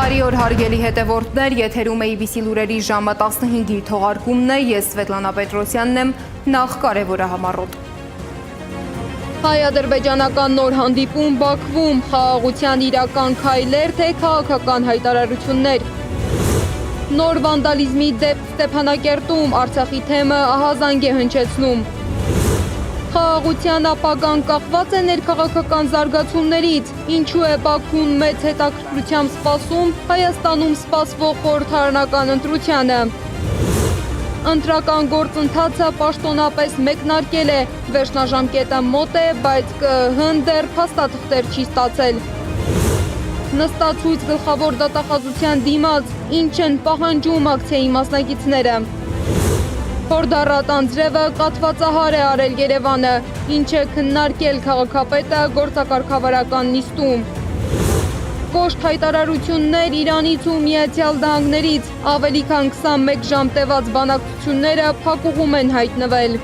Բարի օր հարգելի հետևորդներ, եթերում է IBC լուրերի ժամը 15-ի թողարկումն է, ես Սվետլանա Պետրոսյանն եմ, նախ կարևորը համառոտ։ Հայ-ադրբեջանական նոր հանդիպում Բաքվում, խաղաղության իրական քայլեր, թե քաղաքական հայտարարություններ։ Նոր վանդալիզմի դեպք Ստեփանակերտում, Արցախի թեմը ահազանգ է հնչեցնում։ Խաղաղության ապագան կախված է ներքաղաքական զարգացումներից, ինչու է Բաքուն մեծ հետաքրքրությամբ սպասում Հայաստանում սպասվող խորհրդարանական ընտրությանը։ Ընտրական գործընթացը պաշտոնապես մեկնարկել է, վերջնաժամկետը մոտ է, բայց ԿԸՀ-ն դեռ փաստաթղթեր չի ստացել։ Նստացույց գլխավոր դատախազության դիմաց, ինչ են պահանջում ակցիայի մասնակիցները։ Հորդառատ անձրևը կաթվածահար է արել Երևանը, ինչ է քննարկել քաղաքապետը գործակարգավարական նիստում։ Կոշտ հայտարարություններ Իրանից ու Միացյալ Նահանգներից, ավելի քան 21 ժամ տևած բանակցությունները փակուղում են հայտնվել։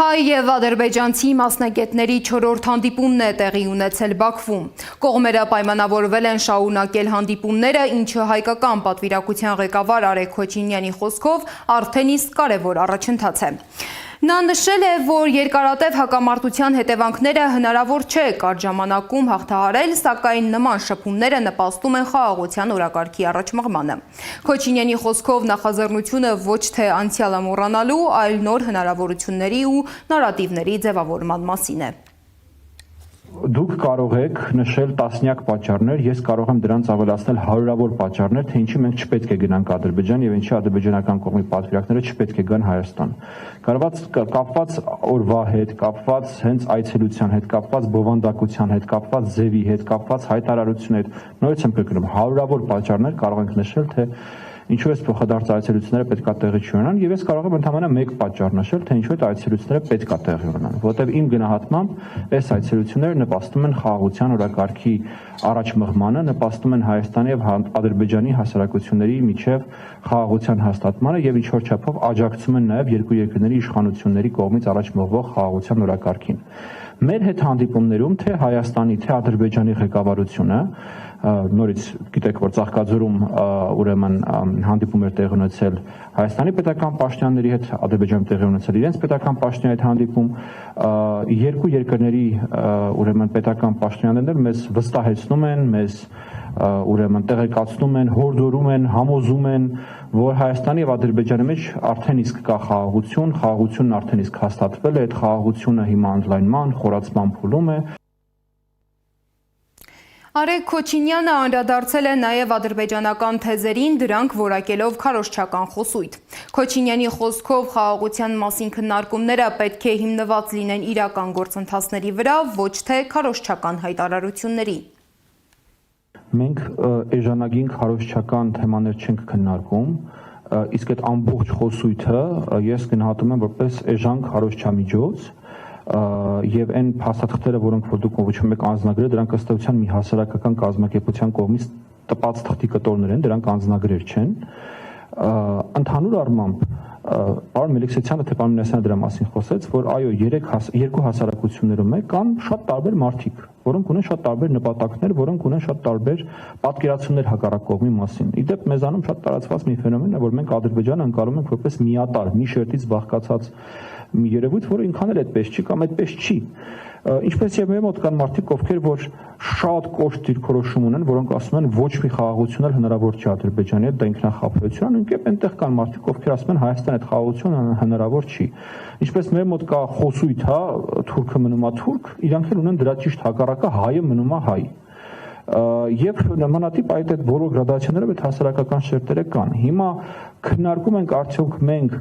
Հայ և ադրբեջանցի մասնագետների 4-րդ հանդիպումն է տեղի ունեցել Բաքվում։ Կողմերը պայմանավորվել են շարունակել հանդիպումները, ինչը հայկական պատվիրակության ղեկավար Արեգ Քոչինյանի խոսքով արդեն իսկ կարևոր առաջընթաց է։ Նա նշել է, որ երկարատև հակամարտության հետևանքները հնարավոր չէ կարճ ժամանակում հաղթահարել, սակայն նման շփումները նպաստում են խաղաղության օրակարգի առաջմղմանը։ Քոչինյանի խոսքով նախաձեռնությունը ոչ թե անցյալը մոռանալու, այլ նոր հնարավորությունների ու նարատիվների ձևավորման մասին է։ Դուք կարող եք նշել տասնյակ պատճառներ, ես կարող եմ դրանց ավելացնել հարյուրավոր պատճառներ, թե ինչի մենք չպետք է գնանք Ադրբեջան եւ ինչի ադրբեջանական կողմի պատվիրակները չպետք է գան Հայաստան։ Կապված օրվա հետ, կապված հենց այցելության հետ, կապված բովանդակության հետ, կապված ձևի հետ, կապված հայտարարության հետ, նորից եմ կրկնում, հարյուրավոր պատճառներ կարող ենք նշել, թե ինչու է փոխադարձ այցելությունները պետքա տեղի չունենան, եւ ես կարող եմ ընդհանրապես մեկ պատճառ նշել, թե ինչու է այցելությունները պետքա տեղի ունենան, որովհետեւ իմ գնահատմամբ այս այցելությունները նպաստում են խաղաղության օրակարգի առաջմղմանը, նպաստում են Հայաստանի եւ Ադրբեջանի հասարակությունների միջև խաղաղության հաստատմանը եւ ինչ-որ չափով աջակցում են նաեւ երկու երկրների իշխանությունների կողմից առաջմղվող խաղաղության օրակարգին։ Մեր հետ հանդիպումներում թե Հայաստանի, թե Ադրբեջանի ղեկավարությունը նորից գիտեք, որ Ծաղկաձորում ուրեմն հանդիպում էր տեղի ունեցել Հայաստանի պետական պաշտոնյաների հետ, Ադրբեջանի տեղի ունեցել իրենց պետական պաշտոնյայի հետ հանդիպում, երկու երկրների ուրեմն պետական պաշտոնյաներն մեզ վստահեցնում են, մեզ ուրեմն տեղեկացնում են, հորդորում են, համոզում են, որ Հայաստանի եւ Ադրբեջանի մեջ արդեն իսկ կա խաղաղություն, խաղաղությունն արդեն իսկ հաստատվել է, այդ խաղաղությունը հիմա ընդլայնման, խորացման փուլում է։ Արեգ Քոչինյանը անդրադարձել է նաև ադրբեջանական թեզերին, դրանք որակելով քարոզչական խոսույթ։ Քոչինյանի խոսքով խաղաղության մասին քննարկումները պետք է հիմնված լինեն իրական գործընթացների վրա, ոչ թե քարոզչական հայտարարությունների։ Մենք էժանագին քարոզչական թեմաներ չենք քննարկում, իսկ այդ ամբողջ խոսույթը ես գնահատում եմ որպես էժան քարոզչամիջոց, եւ այն փաստաթղթերը, որոնք որ դուք ողջունում եք անձնագրեր, դրանք ըստ էության մի հասարակական կազմակերպության կողմից տպած թղթի կտորներ են, դրանք անձնագրեր չեն։ Ընդհանուր առմամբ պարոն Մելիքսեթյանը թե պարոն Մինասյանը դրա մասին խոսեց, որ այո, երկու հասարակություններում կան շատ տարբեր մարդիկ, որոնք ունեն շատ տարբեր նպատակներ, որոնք ունեն շատ տարբեր պատկերացումներ հակառակ կողմի մասին։ Իդեպ մեզանում շատ տարածված մի ֆենոմեն է, որ մենք Ադրբեջանը ընկալում ենք որպես միատար, մի շերտից բաղկացած մի երևույթ, որը ինքան էլ այդպես չի կամ այդպես չի։ Ինչպես եւ մեր մոտ կան մարդիկ, ովքեր որ շատ կոշտ դիրքորոշում ունեն, որոնք ասում են ոչ մի խաղաղություն էլ հնարավոր չի Ադրբեջանի հետ, դա ինքնախապեյություն, նույնիսկ այնտեղ կան մարդիկ, ովքեր ասում են Հայաստանի հետ խաղաղություն հնարավոր չի։ Ինչպես մեր մոտ կա խոսույթ, հա, թուրքը մնում է թուրք, իրանք էլ ունեն դրա ճիշտ հակառակը, հայը մնում է հայ։ Եվ նմանատիպ այդ բոլոր գրադացիաներով այդ հասարակական շերտերը կան։ Հիմա քննարկում ենք արդյոք մենք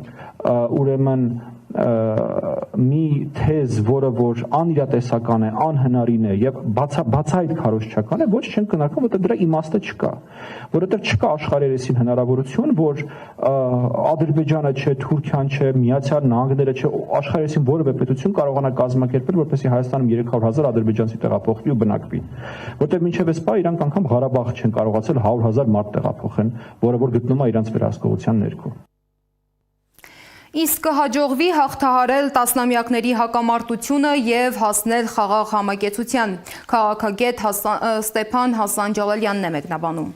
ուրեմն մի թեզ, որը որ անիրատեսական է, անհնարին է եւ բացահայտ քարոզչական է, ոչ չեն քննարկում, որտեղ դրա իմաստը չկա, որովհետեւ չկա աշխարհերեսին հնարավորություն, որ Ադրբեջանը չէ, Թուրքիան չէ, Միացյալ Նահանգները չէ, աշխարհերեսին որևէ պետություն կարողանա կազմակերպել, որպեսզի Հայաստանում 300,000 ադրբեջանցի տեղափոխվի ու բնակվի, որտեղ մինչեւ այս պահ իրանք անգամ Ղարաբաղ չեն կարողացել 100,000 մարդ տեղափոխեն, որը որ գտնում է իրանց վերահսկողության ներքո։ Իսկ կհաջողվի հաղթահարել տասնամյակների հակամարտությունը եւ հասնել խաղաղ համակեցության։ Քաղաքագետ Ստեփան Հասանջալալյանն է մեկնաբանում։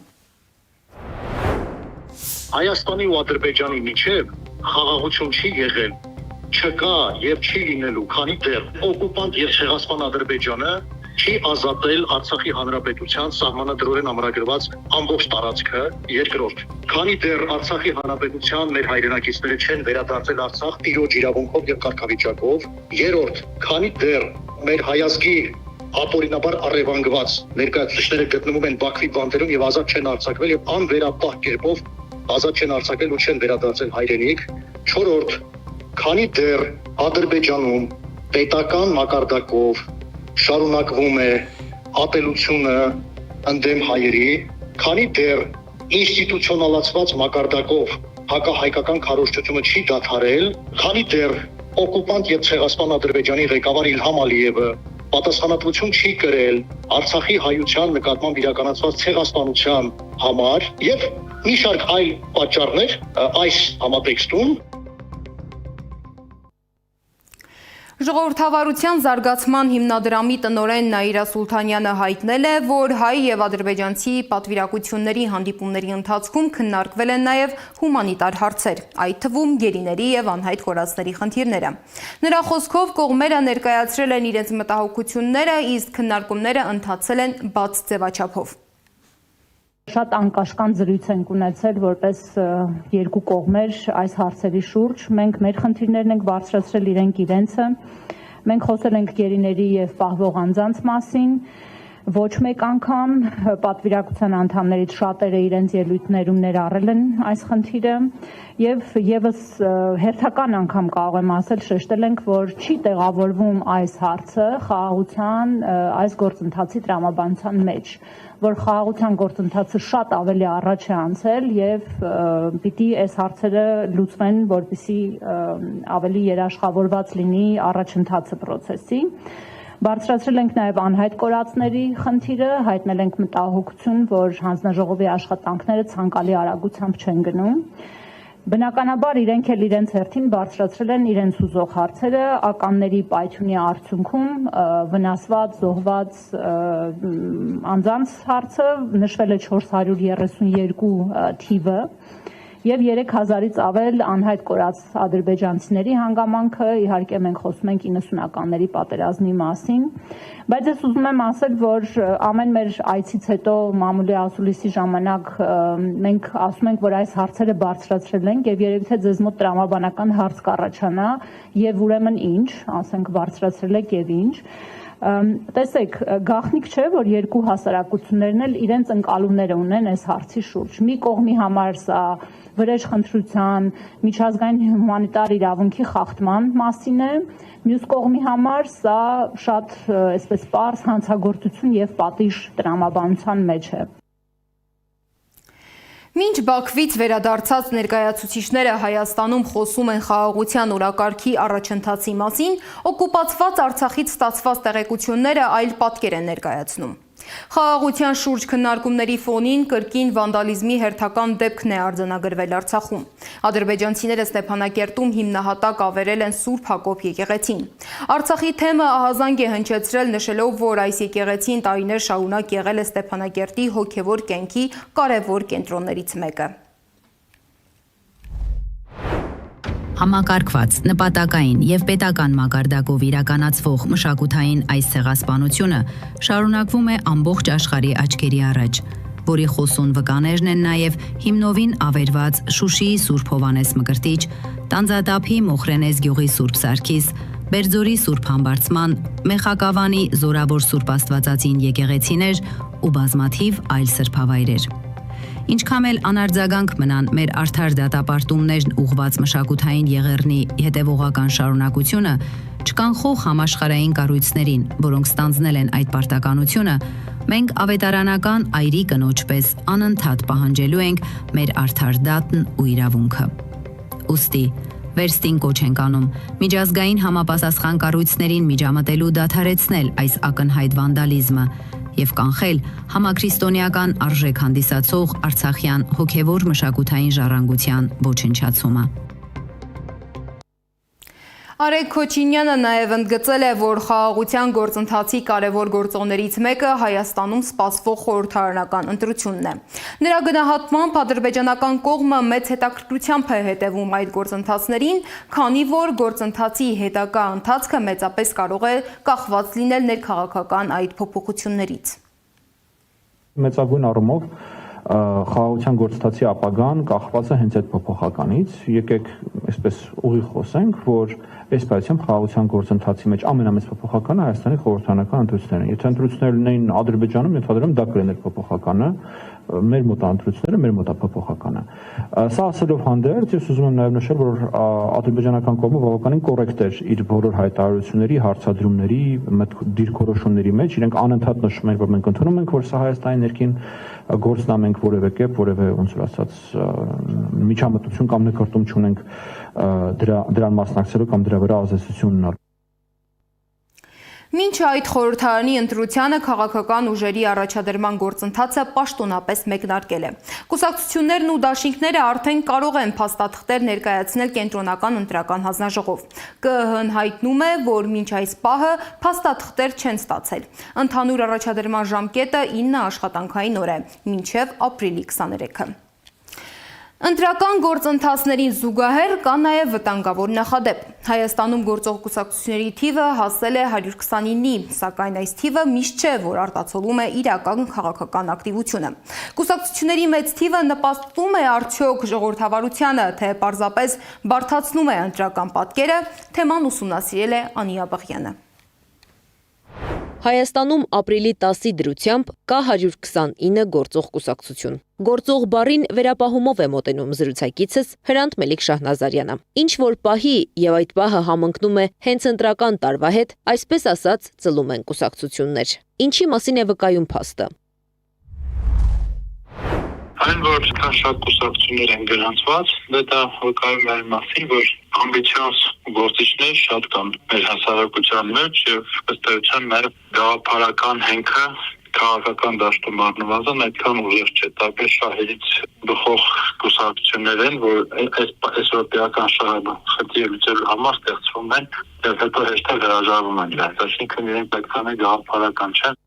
Հայաստանի ու Ադրբեջանի միջև խաղաղություն չի եղել, չկա եւ չի լինելու, քանի դեռ օկուպանտ եւ ցեղասպան Ադրբեջանը չի ազատել Արցախի հանրապետության սահմանադրորեն ամրագրված ամբողջ տարածքը, երկրորդ, քանի դեռ Արցախի հանրապետության մեր հայրենակիցները չեն վերադարձել Արցախ տիրոջ իրավունքով եւ կարգավիճակով, երրորդ, քանի դեռ մեր հայազգի ապօրինաբար առևանգված ներկայացուցիչները գտնվում են Բաքվի բանտերում եւ ազատ չեն արձակվել եւ անվերապահ կերպով ազատ չեն արձակվել ու չեն վերադարձել հայրենիք, չորրորդ, քանի դեռ Ադրբեջանում պետական մակարդակով շարունակվում է ատելությունը ընդդեմ հայերի, քանի դեռ ինստիտուցիոնալացված մակարդակով հակահայկական քարոզչությունը չի դադարել, քանի դեռ օկուպանտ եւ ցեղասպան Ադրբեջանի ղեկավար Իլհամ Ալիևը պատասխանատվություն չի կրել Արցախի հայության նկատմամբ իրականացված ցեղասպանության համար եւ մի շարք այլ պատճառներ այս համատեքստում Ժողովրդավարության զարգացման հիմնադրամի տնօրեն Նաիրա Սուլթանյանը հայտնել է, որ հայ եւ ադրբեջանցի պատվիրակությունների հանդիպումների ընթացքում քննարկվել են նաեւ հումանիտար հարցեր, այդ թվում գերիների եւ անհայտ կորածների խնդիրները։ Նրա խոսքով կողմերը ներկայացրել են իրենց մտահոգությունները, իսկ քննարկումները ընթացել են բաց ձևաչափով։ Շատ անկաշկանդ զրույց ենք ունեցել որպես երկու կողմեր այս հարցերի շուրջ։ Մենք մեր խնդիրներն ենք բարձրացրել իրենցը։ Մենք խոսել ենք գերիների եւ պահվող անձանց մասին։ Ոչ մեկ անգամ պատվիրակության անդամներից շատերը իրենց ելույթներում ներառել են այս խնդիրը եւ եւս հերթական անգամ կարող եմ ասել, շեշտել ենք, որ չի տեղավորվում այս հարցը խաղաղության այս գործընթացի տրամաբանության մեջ, որ խաղաղության գործընթացը շատ ավելի առաջ է անցել եւ պիտի այս հարցերը լուծվեն, որպեսզի ավելի երաշխավորված լինի առաջընթացը process-ի։ Բարձրացրել ենք նաև անհայտ կորածների խնդիրը, հայտնել ենք մտահոգություն, որ հանձնաժողովի աշխատանքները ցանկալի արագությամբ չեն գնում։ Բնականաբար իրենք էլ իրենց հերթին բարձրացրել են իրենց ուզող հարցերը, ականների պայթյունի արդյունքում վնասված, զոհված անձանց հարցը նշվել է 432 թիվը եւ 3000-ից ավել անհայտ կորած ադրբեջանցիների հանգամանքը, իհարկե մենք խոսում ենք 90-ականների պատերազմի մասին, բայց ես ուզում եմ ասել, որ ամեն մեր այցից հետո մամուլի ասուլիսի ժամանակ մենք ասում ենք, որ այս հարցերը բարձրացրել ենք եւ երևի թե ձեզ մոտ տրամաբանական հարց կառաջանա եւ ուրեմն ինչ, ասենք բարձրացրել եք եւ ինչ։ Տեսեք, գաղտնիք չէ, որ երկու հասարակություններն էլ իրենց ընկալումները ունեն այս հարցի շուրջ։ Մի կողմի համար սա վրեժ խնդրության, միջազգային հումանիտար իրավունքի խախտման մասին է, մյուս կողմի համար սա շատ այսպես պարզ հանցագործություն եւ պատիժ տրամաբանության մեջ է։ Մինչ Բաքվից վերադարձած ներկայացուցիչները Հայաստանում խոսում են խաղաղության օրակարգի առաջընթացի մասին, օկուպացված Արցախից ստացված տեղեկությունները այլ պատկեր են ներկայացնում։ Խաղաղության շուրջ քննարկումների ֆոնին կրկին վանդալիզմի հերթական դեպքն է արձանագրվել Արցախում։ Ադրբեջանցիները Ստեփանակերտում հիմնահատակ ավերել են Սուրբ Հակոբ եկեղեցին։ Արցախի թեմը ահազանգ է հնչեցրել, նշելով, որ այս եկեղեցին տարիներ շարունակ եղել է Ստեփանակերտի հոգևոր կյանքի կարևոր կենտրոններից մեկը։ Համակարգված, նպատակային եւ պետական մակարդակով իրականացվող մշակութային այս ցեղասպանությունը շարունակվում է ամբողջ աշխարհի աչքերի առաջ, որի խոսուն վկաներն են նաեւ հիմնովին ավերված Շուշիի Սուրբ Հովանես Մկրտիչ, Տանձատափի Մոխրենես գյուղի Սուրբ Սարգիս, Բերձորի Սուրբ Համբարձման, Մեխակավանի Զորավոր Սուրբ Աստվածածին եկեղեցիներ ու բազմաթիվ այլ սրբավայրեր։ Ինչքան էլ անարձագանք մնան մեր արդար դատապարտումներն ուղված մշակութային եղեռնի հետևողական շարունակությունը, չկանխող համաշխարհային կառույցներին, որոնք ստանձնել են այդ պարտականությունը, մենք ավետարանական այրի կնոջ պես անընդհատ պահանջելու ենք մեր արդար դատն ու իրավունքը։ Ուստի վերստին կոչ ենք անում միջազգային համապատասխան կառույցներին միջամտելու դադարեցնել այս ակնհայտ վանդալիզմը եւ կանխել համաքրիստոնեական արժեք հանդիսացող Արցախյան հոգևոր մշակութային ժառանգության ոչնչացումը։ Արեգ Քոչինյանը նաև ընդգծել է, որ խաղաղության գործընթացի կարևոր գործոններից մեկը Հայաստանում սպասվող խորհրդարանական ընտրությունն է։ Նրա գնահատմամբ ադրբեջանական կողմը մեծ հետաքրքրությամբ է հետևում այդ գործընթացներին, քանի որ գործընթացի հետագա ընթացքը մեծապես կարող է կախված լինել ներքաղաքական այդ փոփոխություններից։ Մեծագույն առումով խաղաղության գործընթացի ապագան կախված է հենց այդ փոփոխականից։ Եկեք այսպես ուղիղ խոսենք, որ այս պայությամբ խաղաղության գործընթացի մեջ ամենամեծ փոփոխականը Հայաստանի խորհրդարանական ընտրություններն են։ Եթե ընտրությունները լինեին Ադրբեջանում, ենթադրում դա կլիներ փոփոխականը, մեր մոտ ընտրությունները, մեր մոտ փոփոխականը։ Սա ասելով հանդերձ, ես ուզում եմ նաև նշել, որ ադրբեջանական կողմը բավականին կոռեկտ էր իր բոլոր հայտարարությունների, հարցադրումների, դիրքորոշումների մեջ։ Իրենք անընդհատ նշում են, որ մենք ընդունում ենք, որ սա Հայաստանի ներքին գործն է, մենք որևէ կերպ, որևէ ոնց որ ասած միջամտություն կամ նկարտում չունենք դրան մասնակցելու կամ դրա վրա ազդեցություն ունենալու։ Մինչ այդ խորհրդարանի ընտրությանը քաղաքական ուժերի առաջադրման գործընթացը պաշտոնապես մեկնարկել է։ Կուսակցություններն ու դաշինքները արդեն կարող են փաստաթղթեր ներկայացնել կենտրոնական ընտրական հանձնաժողով։ ԿԸՀ-ն հայտնում է, որ մինչ այս պահը փաստաթղթեր չեն ստացել։ Ընդհանուր առաջադրման ժամկետը 9 աշխատանքային օր է, մինչև ապրիլի 23-ը։ Ընտրական գործընթացներին զուգահեռ կա նաև վտանգավոր նախադեպ։ Հայաստանում գործող կուսակցությունների թիվը հասել է 129-ի, սակայն այս թիվը միշտ չէ, որ արտացոլում է իրական քաղաքական ակտիվությունը։ Կուսակցությունների մեծ թիվը նպաստում է արդյոք ժողովրդավարությանը, թե պարզապես բարդացնում է ընտրական պատկերը, թեման ուսումնասիրել է Անի Աբաղյանը։ Հայաստանում ապրիլի 10-ի դրությամբ կա 129 գործող կուսակցություն։ Գործող բառին վերապահումով է մոտենում զրուցակիցս Հրանտ Մելիք Շահնազարյանը։ Ինչ որ պահի եւ այդ պահը համընկնում է հենց ընտրական տարվա հետ, այսպես ասած ծլում են կուսակցություններ։ Ինչի մասին է վկայում փաստը։ Այն որ շատ կուսակցություններ են գրանցված, դա վկայում է այն մասին, որ ամբիցիոզ գործիչներ շատ կան մեր հասարակության մեջ եւ ըստ էության նաեւ գաղափարական հենքը քաղաքական դաշտում առնվազն այդքան ուժեղ չէ։ Տարբեր շահերից բխող կուսակցություններ են, որ այս ռոպեական շահը խնդիրը լուծելու համար ստեղծվում են եւ հետո հեշտ հրաժարվում են դրանից։ Այսինքն իրենք պետք է գաղափարական չեն։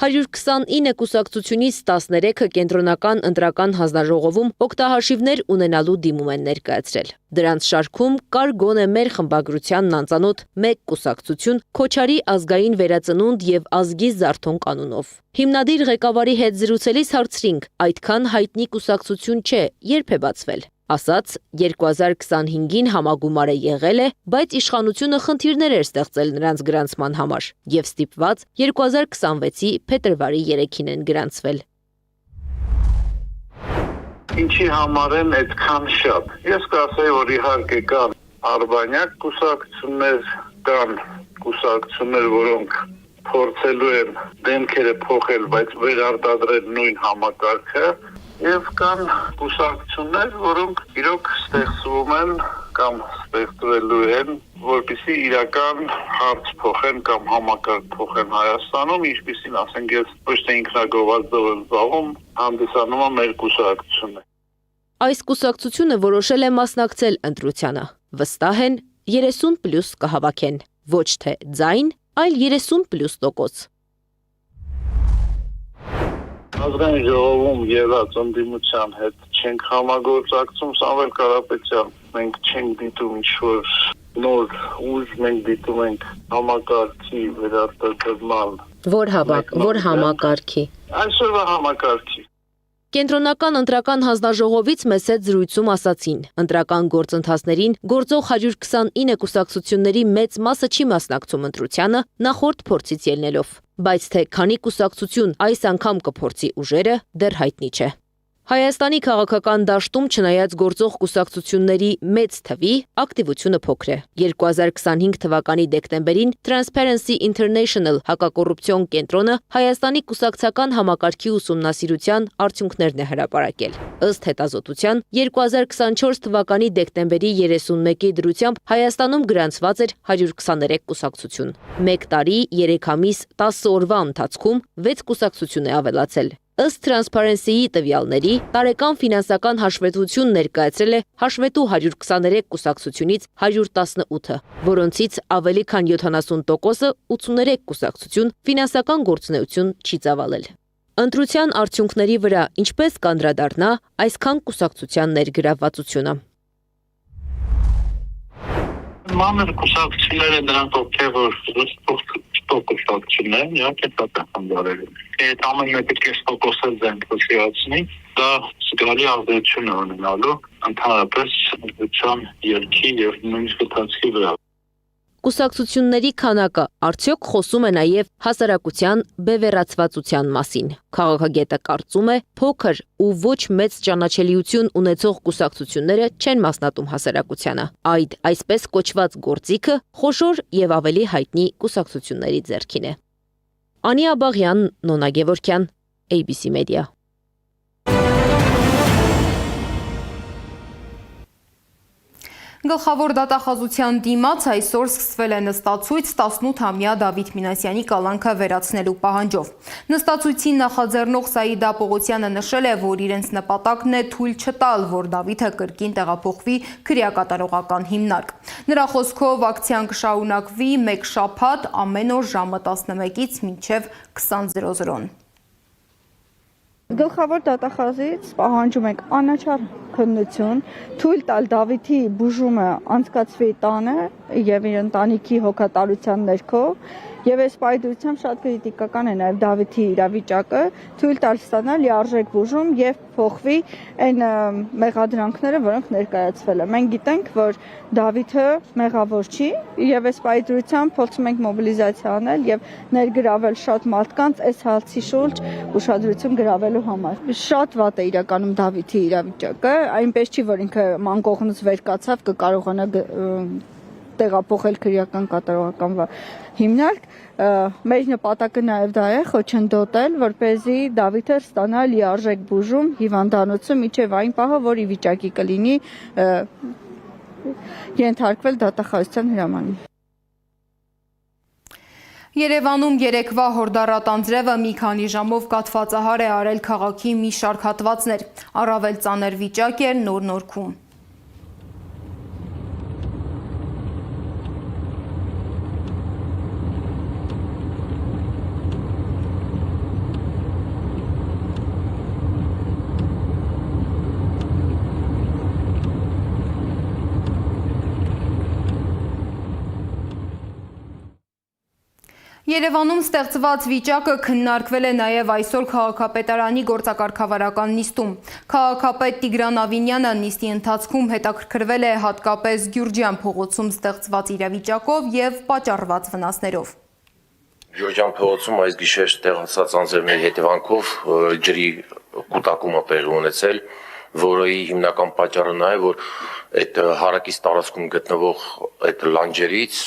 129 կուսակցությունից 13-ը կենտրոնական ընտրական հանձնաժողովում օգտահաշիվներ ունենալու դիմում են ներկայացրել։ Դրանց շարքում կար գոնե մեր խմբագրությանն անծանոթ մեկ կուսակցություն Քոչարի ազգային վերածնունդ եւ ազգի զարթոն կանունով։ Հիմնադիր ղեկավարի հետ զրուցելիս հարցրինք, այդքան հայտնի կուսակցություն չէ, երբ է բացվել։ Ասաց 2025-ին համագումարը եղել է, բայց իշխանությունը խնդիրներ էր ստեղծել նրանց գրանցման համար եւ ստիպված 2026-ի փետրվարի 3-ին են գրանցվել։ Ինչի համար են այդքան շատ։ Ես կասեի, որ իհարկե կան արբանյակ կուսակցություններ, կան կուսակցություններ, որոնք փորձելու են դեմքերը փոխել, բայց վերարտադրել նույն համակարգը, եւ կան կուսակցություններ, որոնք իրոք ստեղծվում են կամ ստեղծվելու են, որպեսզի իրական հարց փոխեն կամ համակարգ փոխեն Հայաստանում, ինչպեսին ասենք ես ոչ թե ինքնագովազդով եմ զբաղվում, հանդիսանում է մեր կուսակցությունը։ Այս կուսակցությունը որոշել է մասնակցել ընտրությանը։ Վստահ են 30+ կհավաքեն, ոչ թե ձայն, այլ 30+%։ Ազգային ժողովում եղած ընդդիմության հետ չենք համագործակցում, Սամվել Կարապետյան, մենք չենք դիտում ինչ-որ նոր ուժ, մենք դիտում ենք համակարգի վերարտադրման։ Որ համակարգի։ Այսօրվա համակարգի։ Կենտրոնական ընտրական հանձնաժողովից մեծ հետ զրույցում ասացին, ընտրական գործընթացներին գործող 129 կուսակցությունների մեծ մասը չի մասնակցում ընտրությանը նախորդ փորձից ելնելով, բայց թե քանի կուսակցություն այս անգամ կփորձի ուժերը, դեռ հայտնի չէ։ Հայաստանի քաղաքական դաշտում չնայած գործող կուսակցությունների մեծ թվի, ակտիվությունը փոքր է։ 2025 թվականի դեկտեմբերին Transparency International հակակոռուպցիոն կենտրոնը Հայաստանի կուսակցական համակարգի ուսումնասիրության արդյունքներն է հրապարակել։ Ըստ հետազոտության 2024 թվականի դեկտեմբերի 31-ի դրությամբ Հայաստանում գրանցված էր 123 կուսակցություն։ 1 տարի, 3 ամիս, 10 օրվա ընթացքում 6 կուսակցություն է ավելացել։ Ըստ Transparency-ի տվյալների, տարեկան ֆինանսական հաշվետվություն ներկայացրել է հաշվետու 123 կուսակցությունից 118-ը, որոնցից ավելի քան 70%-ը 83 կուսակցություն ֆինանսական գործունեություն չի ծավալել։ Ընտրության արդյունքների վրա ինչպես կանդրադառնա այսքան կուսակցության ներգրավվածությունը։ Մանր կուսակցությունները նրանք ովքեր որ կուսակցություններ են, իհարկե դա կհանդարել։ Այդ ամեն մեկը 2% զենքացնի, դա զգալի ազդեցություն է ունենալու ընդհանրապես ընտրության ելքի եւ նույնիսկ ընթացքի վրա։ Կուսակցությունների քանակը արդյոք խոսում է նաև հասարակության բևեռացվածության մասին։ Քաղաքագետը կարծում է, փոքր ու ոչ մեծ ճանաչելիություն ունեցող կուսակցությունները չեն մասնատում հասարակությանը։ Այդ այսպես կոչված գործիքը խոշոր եւ ավելի հայտնի կուսակցությունների ձեռքին է։ Անի Աբաղյան, Նոնա Գևորգյան, ABC Media։ Գլխավոր դատախազության դիմաց այսօր սկսվել է նստացույց 18-ամյա Դավիթ Մինասյանի կալանքը վերացնելու պահանջով։ Նստացույցի նախաձեռնող Սաիդա Պողոսյանը նշել է, որ իրենց նպատակն է թույլ չտալ, որ Դավիթը կրկին տեղափոխվի քրեակատարողական հիմնարկ։ Նրա խոսքով ակցիան կշարունակվի մեկ շաբաթ ամեն օր ժամը 11-ից մինչև 20:00-ն։ Գլխավոր դատախազից պահանջում ենք անաչառ քննություն, թույլ տալ Դավիթի բուժումը անցկացվի տանը եւ իր ընտանիքի հոգատարության ներքո, եւ այս պայդրությամբ շատ քրիտիկական է նաեւ Դավիթի իրավիճակը, թույլ տալ ստանալ լիարժեք բուժում եւ փոխվի այն մեղադրանքները, որոնք ներկայացվել են։ Մենք գիտենք, որ Դավիթը մեղավոր չի եւ այս պայդրությամբ փորձում ենք մոբիլիզացիա անել եւ ներգրավել շատ մարդկանց այս հալցի շուրջ ուշադրություն գրավելու համար։ Շատ վատ է իրականում Դավիթի իրավիճակը, այնպես չի, որ ինքը մանկողնուց վեր կացավ կկարողանա տեղափոխել քրեական կատարողական հիմնարկ, մեր նպատակը նաև դա է խոչընդոտել, որպեսզի Դավիթը ստանա լիարժեք բուժում հիվանդանոցում մինչև այն պահը, որ ի վիճակի կլինի ենթարկվել դատախազության հրամանին։ Երևանում երեկվա հորդառատ անձրևը մի քանի ժամով կաթվածահար է արել քաղաքի մի շարք հատվածներ, առավել ծանր վիճակ էր Նոր Նորքում։ Երևանում ստեղծված վիճակը քննարկվել է նաև այսօր քաղաքապետարանի գործակարգավարական նիստում։ Քաղաքապետ Տիգրան Ավինյանը նիստի ընթացքում հետաքրքրվել է հատկապես Գյուրջյան փողոցում ստեղծված իրավիճակով եւ պատճառված վնասներով։ Գյուրջյան փողոցում այս գիշեր տեղացած անձրևների հետևանքով ջրի կուտակում է տեղի ունեցել, որի հիմնական պատճառը նա է, որ այդ հարակից տարածքում գտնվող այդ լանջերից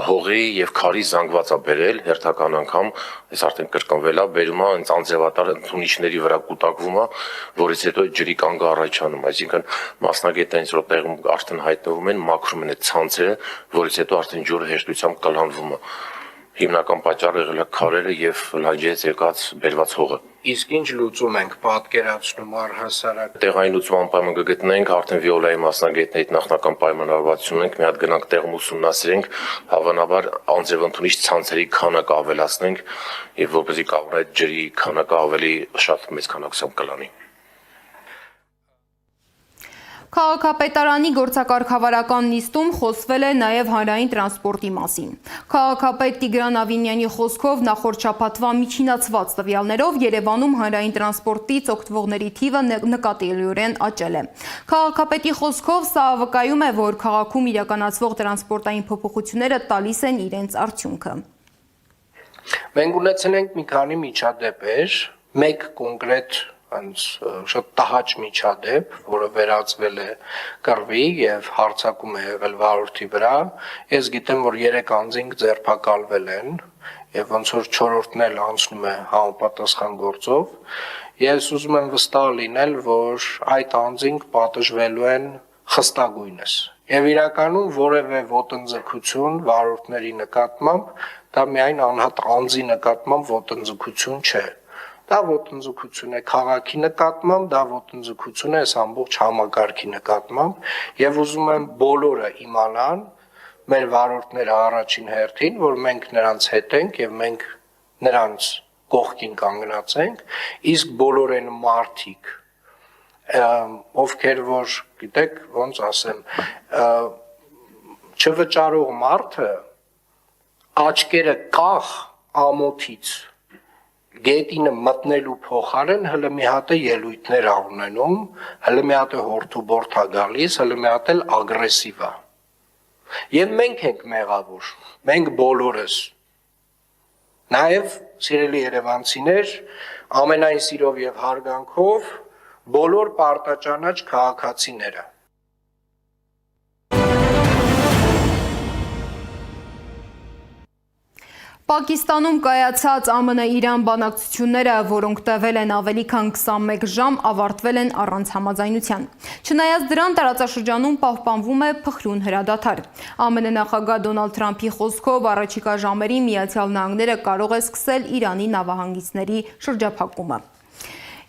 հողի եւ քարի զանգված է բերել հերթական անգամ, այս արդեն կրկնվել է, բերում է այնց անձրևատար ընդունիչների վրա կուտակվում է, որից հետո այդ ջրի կանգ առաջանում, այսինքն մասնագետը այնց որ տեղում արդեն հայտնվում են, մաքրում են այդ ցանցերը, որից հետո արդեն ջուրը հեշտությամբ կլանվում է։ Հիմնական պատճառը եղել է քարերը եւ լանջերից եկած բերված հողը։ Իսկ ինչ լուծում ենք պատկերացնում առհասարակ։ Տեղային լուծում անպայման կգտնենք, արդեն վիոլայի մասնագետների նախնական պայմանավորվածություն ունենք, մի հատ գնանք տեղում ուսումնասիրենք, հավանաբար անձրևընդունիչ ցանցերի քանակը ավելացնենք եւ որպեսզի կարող այդ ջրի քանակը ավելի շատ մեծ քանակությամբ կլանի։ Քաղաքապետարանի գործակարգավարական նիստում խոսվել է նաև հանրային տրանսպորտի մասին։ Քաղաքապետ Տիգրան Ավինյանի խոսքով նախորդ շաբաթվա միջինացված տվյալներով Երևանում հանրային տրանսպորտից օգտվողների թիվը նկատելիորեն աճել է։ Քաղաքապետի խոսքով սա վկայում է, որ քաղաքում իրականացվող տրանսպորտային փոփոխությունները տալիս են իրենց արդյունքը։ Մենք ունեցել ենք մի քանի միջադեպեր, մեկ կոնկրետ շատ տհաճ միջադեպ, որը վերածվել է կռվի եւ հարձակում է եղել վարորդի վրա։ Ես գիտեմ, որ 3 անձինք ձերբակալվել են եւ ոնց որ 4-րդն էլ անցնում է համապատասխան գործով։ Ես ուզում եմ վստահ լինել, որ այդ անձինք պատժվելու են խստագույնս։ Եվ իրականում որևէ ոտնձգություն վարորդների նկատմամբ դա միայն անհատ անձի նկատմամբ ոտնձգություն չէ։ Դա ոտնձգություն է քաղաքի նկատմամբ, դա ոտնձգություն է այս ամբողջ համակարգի նկատմամբ եւ ուզում եմ բոլորը իմանան, մեր վարորդները առաջին հերթին, որ մենք նրանց հետ ենք եւ մենք նրանց կողքին կանգնած ենք, իսկ բոլոր այն մարդիկ, ովքեր որ, գիտեք, ոնց ասեմ, չվճարող մարդը աչքերը կախ ամոթից գետինը մտնելու փոխարեն հələ մի հատ է ելույթներ ա ունենում, հələ մի հատ է հորթուբորթ ա գալիս, հələ մի հատ էլ ագրեսիվ ա։ Եվ մենք ենք մեղավոր, մենք բոլորս։ Նաև սիրելի երևանցիներ, ամենայն սիրով եւ հարգանքով բոլոր պարտաճանաչ քաղաքացիները։ Պակիստանում կայացած ԱՄՆ-Իրան բանակցությունները, որոնք տևել են ավելի քան 21 ժամ, ավարտվել են առանց համաձայնության։ Չնայած դրան, տարածաշրջանում պահպանվում է փխրուն հրադադար։ ԱՄՆ նախագահ Դոնալդ Թրամփի խոսքով առաջիկա ժամերին Միացյալ Նահանգները կարող է սկսել Իրանի նավահանգիստների շրջափակումը։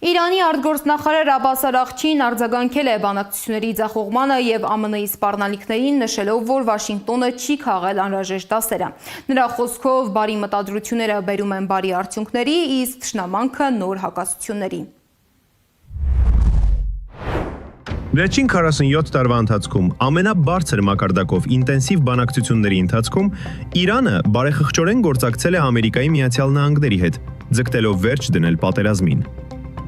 Իրանի արտգործնախարար Աբբաս Արաղչին արձագանքել է բանակցությունների ձախողմանը եւ ԱՄՆ-ի սպառնալիքներին, նշելով, որ Վաշինգտոնը չի քաղել անհրաժեշտ դասերը։ Նրա խոսքով բարի մտադրությունները բերում են բարի արդյունքների, իսկ թշնամանքը նոր հակասությունների։ Վերջին 47 տարվա ընթացքում ամենաբարձր մակարդակով ինտենսիվ բանակցությունների ընթացքում Իրանը բարեխղճորեն գործակցել է Ամերիկայի Միացյալ Նահանգների հետ, ձգտելով վերջ դնել պատերազմին։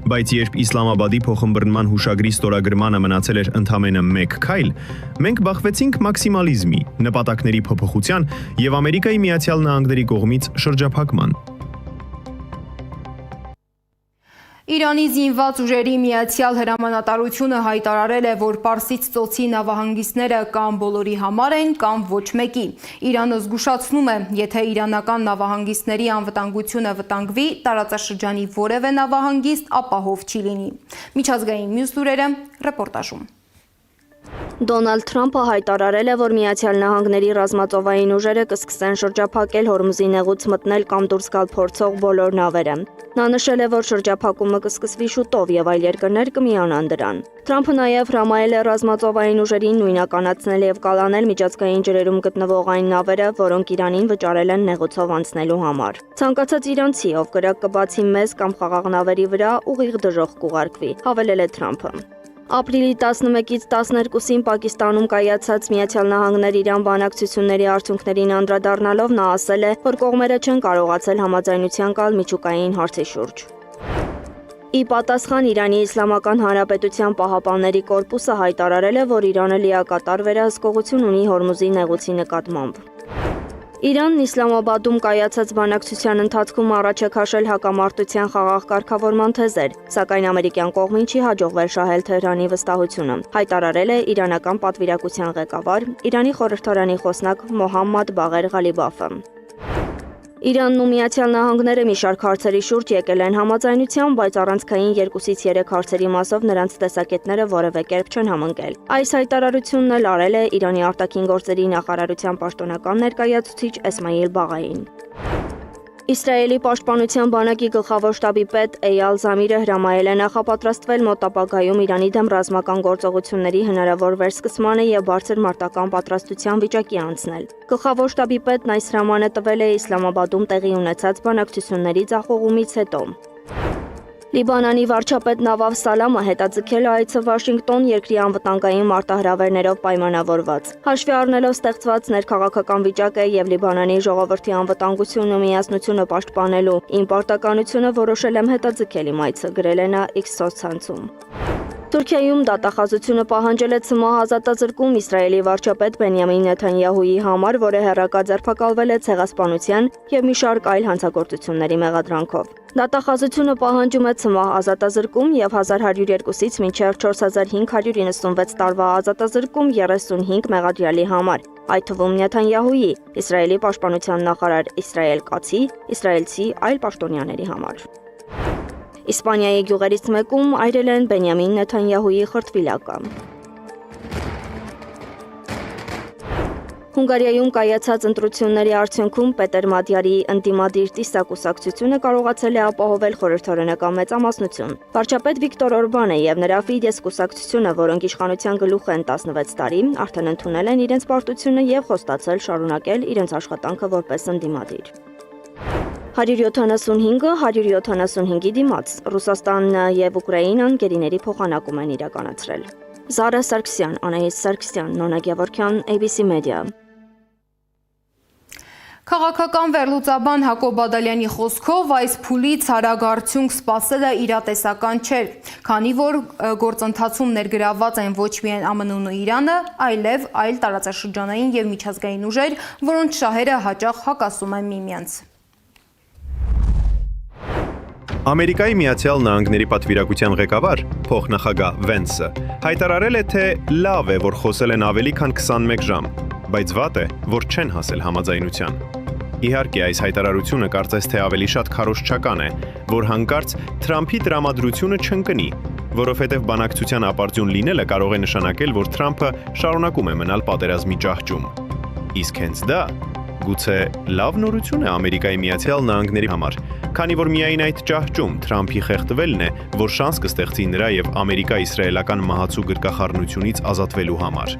Բայց երբ Իսլամաբադի փոխըմբռնման հուշագրի ստորագրմանը մնացել էր ընդամենը 1 քայլ, մենք բախվեցինք մաքսիմալիզմի, նպատակների փոփոխության եւ Ամերիկայի Միացյալ Նահանգների կողմից շրջափակման։ Իրանի զինված ուժերի միացյալ հրամանատարությունը հայտարարել է, որ Պարսից ծոցի նավահանգիստները կամ բոլորի համար են, կամ ոչ մեկի։ Իրանը զգուշացնում է, եթե իրանական նավահանգիստների անվտանգությունը վտանգվի, տարածաշրջանի որևէ նավահանգիստ ապահով չի լինի։ Միջազգային մյուս լուրերը ռեպորտաժում։ Դոնալդ Թրամփը հայտարարել է, որ Միացյալ Նահանգների ռազմածովային ուժերը կսկսեն շրջափակել Հորմուզի նեղուց մտնել կամ դուրս գալ փորձող բոլոր նավերը։ Նա նշել է, որ շրջափակումը կսկսվի շուտով եւ այլ երկրներ կմիանան դրան։ Թրամփը նաեւ հրամայել է ռազմածովային ուժերին նույնականացնել եւ կալանել միջազգային ջրերում գտնվող այն նավերը, որոնք Իրանին վճարել են նեղուցով անցնելու համար։ Ցանկացած իրանցի, ով կրակ կբացի մեզ կամ խաղաղ նավերի վրա, ուղիղ դժոխք կուղարկվի, հավելել է Թրամփը։ Ապրիլի 11-ից 12-ին Պակիստանում կայացած Միացյալ Նահանգներ Իրան բանակցությունների արդյունքներին անդրադառնալով նա ասել է, որ կողմերը չեն կարողացել համաձայնության գալ միջուկային հարցի շուրջ։ Ի պատասխան Իրանի Իսլամական Հանրապետության պահապանների կորպուսը հայտարարել է, որ Իրանը լիակատար վերահսկողություն ունի Հորմուզի նեղուցի նկատմամբ։ Իրանն Իսլամաբադում կայացած բանակցության ընթացքում առաջ է քաշել հակամարտության խաղաղ կարգավորման թեզեր, սակայն ամերիկյան կողմին չի հաջողվել շահել Թեհրանի վստահությունը, հայտարարել է իրանական պատվիրակության ղեկավար, Իրանի խորհրդարանի խոսնակ Մոհամմադ Բաղեր Ղալիբաֆը։ Իրանն ու Միացյալ Նահանգները մի շարք հարցերի շուրջ եկել են համաձայնության, բայց առանցքային 2-ից 3 հարցերի մասով նրանց տեսակետները որևէ կերպ չեն համընկել։ Այս հայտարարությունն էլ արել է Իրանի արտաքին գործերի նախարարության պաշտոնական ներկայացուցիչ Էսմայիլ Բաղային։ Իսրայելի պաշտպանության բանակի գլխավոր շտաբի պետ Էյալ Զամիրը հրամայել է նախապատրաստվել մոտ ապագայում Իրանի դեմ ռազմական գործողությունների հնարավոր վերսկսմանը եւ բարձր մարտական պատրաստության վիճակի անցնել։ Գլխավոր շտաբի պետն այս հրամանը տվել է Իսլամաբադում տեղի ունեցած բանակցությունների ձախողումից հետո։ Լիբանանի վարչապետ Նավավ Սալամը հետաձգել է այցը Վաշինգտոն երկրի անվտանգային մարտահրավերներով պայմանավորված։ Հաշվի առնելով ստեղծված ներքաղաքական վիճակը եւ Լիբանանի ժողովրդի անվտանգությունն ու միասնությունը պաշտպանելու իմ պարտականությունը որոշել եմ հետաձգել իմ այցը, գրել է նա X սոցցանցում։ Թուրքիայում դատախազությունը պահանջել է ցմահ ազատազրկում Իսրայելի վարչապետ Բենյամին Նեթանյահուի համար, որը հեռակա ձերբակալվել է ցեղասպանության եւ մի շարք այլ հանցագործությունների մեղադրանքով։ Դատախազությունը պահանջում է ցմահ ազատազրկում եւ 1102-ից մինչեւ 4596 տարվա ազատազրկում 35 մեղադրյալի համար, այդ թվում Նեթանյահուի, Իսրայելի պաշտպանության նախարար Իսրայել Կացի, իսրայելցի այլ պաշտոնյաների համար։ Իսպանիայի գյուղերից մեկում այրել են Բենյամին Նեթանյահուի խրտվիլակը։ Հունգարիայում կայացած ընտրությունների արդյունքում Պետեր Մադյարի ընդդիմադիր Տիսա կուսակցությունը կարողացել է ապահովել խորհրդարանական մեծամասնություն։ Վարչապետ Վիկտոր Օրբանը եւ նրա Ֆիդես կուսակցությունը, որոնք իշխանության գլուխ են 16 տարի, արդեն ընդունել են իրենց պարտությունը եւ խոստացել շարունակել իրենց աշխատանքը որպես ընդդիմադիր։ 175-ը 175-ի դիմաց Ռուսաստանն եւ Ուկրաինան գերիների փոխանակում են իրականացրել։ Զարա Սարգսյան, Անահիտ Սարգսյան, Նոնա Գևորգյան, ABC Media։ Քաղաքական վերլուծաբան Հակոբ Բադալյանի խոսքով այս փուլից արագ արդյունք սպասելը իրատեսական չէր, քանի որ գործընթացում ներգրավված են ոչ միայն ԱՄՆ-ն ու Իրանը, այլև այլ տարածաշրջանային եւ միջազգային ուժեր, որոնց շահերը հաճախ հակասում են միմյանց։ Ամերիկայի Միացյալ Նահանգների պատվիրակության ղեկավար, փոխնախագահ Վենսը, հայտարարել է, թե լավ է, որ խոսել են ավելի քան 21 ժամ, բայց վատ է, որ չեն հասել համաձայնության։ Իհարկե, այս հայտարարությունը կարծես թե ավելի շատ քարոզչական է, որ հանկարծ Թրամփի տրամադրությունը չընկնի, որովհետև բանակցության ապարդյուն լինելը կարող է նշանակել, որ Թրամփը շարունակում է մնալ պատերազմի ճահճում։ Իսկ հենց դա գուցե լավ նորություն է Ամերիկայի Միացյալ Նահանգների համար, քանի որ միայն այդ ճահճում Թրամփի խեղդվելն է, որ շանս կստեղծի նրա եւ ամերիկա-իսրայելական մահացու գրկախառնությունից ազատվելու համար։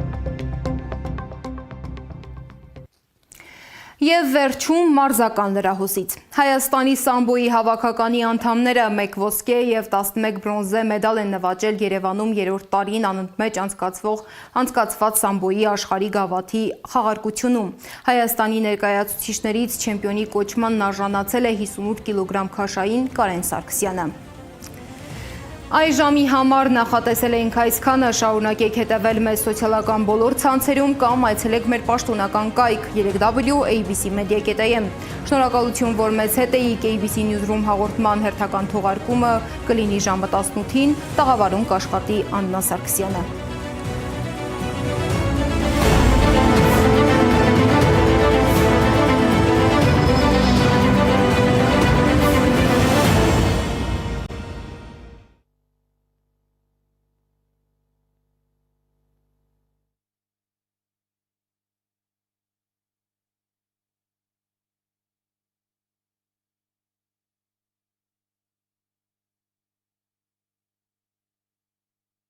Եվ վերջում մարզական լրահոսից։ Հայաստանի սամբոյի հավաքականի անդամները 1 ոսկե եւ 11 բրոնզե մեդալ են նվաճել Երևանում 3-րդ տարին անընդմեջ անցկացված սամբոյի աշխարհի գավաթի խաղարկությունում։ Հայաստանի ներկայացուցիչներից չեմպիոնի կոչմանն արժանացել է 58 կիլոգրամ քաշային Կարեն Սարգսյանը։ Այս ժամի համար նախատեսել էինք այսքանը, շարունակեք հետևել մեզ սոցիալական բոլոր ցանցերում կամ այցելեք մեր պաշտոնական կայք www.abcmedia.am։ Շնորհակալություն, որ մեզ հետ էիք։ ABC Newsroom հաղորդման հերթական թողարկումը կլինի ժամը 18-ին, տաղավարում կաշխատի Աննա Սարգսյանը։